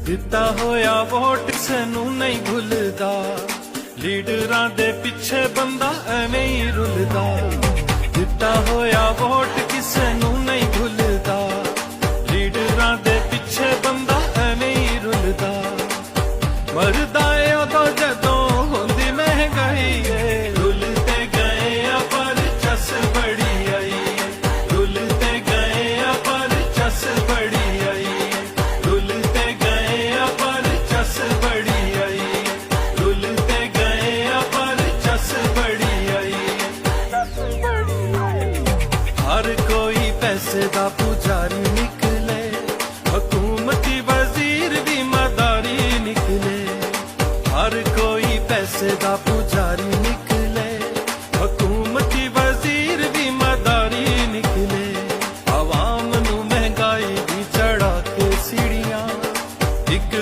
ਦਿੱਤਾ ਹੋਇਆ ਵੋਟ ਸਾਨੂੰ ਨਹੀਂ ਭੁੱਲਦਾ, ਲੀਡਰਾਂ ਦੇ ਪਿੱਛੇ ਬੰਦਾ ਐਵੇਂ ਹੀ ਰੁਲਦਾ। ਦਿੱਤਾ ਹੋਇਆ ਵੋਟ ਕਿਸੇ ਨੂੰ ਨਹੀਂ ਭੁੱਲਦਾ, ਲੀਡਰਾਂ ਦੇ ਪਿੱਛੇ ਬੰਦਾ ਐਵੇਂ ਹੀ ਰੁਲਦਾ। ਮਰਦਾ ਏ ਉਦੋਂ ਜਦੋਂ ਹੁੰਦੀ ਮਹਿੰਗਾਈ ਏ, ਰੁਲਦੇ ਗਏ ਆ ਪਰ ਚਸ ਬੜੀ ਆਈ, ਰੁਲਦੇ ਗਏ ਆ ਪਰ ਚਸ ਬੜੀ ਆਈ, ਰੁਲਦੇ ਗਏ ਆ ਪਰ ਚਸ ਬੜੀ ਆਈ, ਰੁਲਦੇ ਗਏ ਆ ਪਰ ਚਸ ਬੜੀ ਆਈ। ਹਰ ਕੋਈ ਪੈਸੇ ਦਾ ਪੁਜਾਰੀ ਨਿਕਲੇ, ਹਕੂਮਤੀ ਵਜ਼ੀਰ ਵੀ ਮਦਾਰੀ ਨਿਕਲੇ। ਹਰ ਕੋਈ ਪੈਸੇ ਦਾ ਪੁਜਾਰੀ ਨਿਕਲੇ, ਹਕੂਮਤੀ ਵਜ਼ੀਰ ਵੀ ਮਦਾਰੀ ਨਿਕਲੇ। ਆਵਾਮ ਨੂੰ ਮਹਿੰਗਾਈ ਦੀ ਚੜਾ ਕੇ ਸੀੜੀਆਂ, ਇੱਕ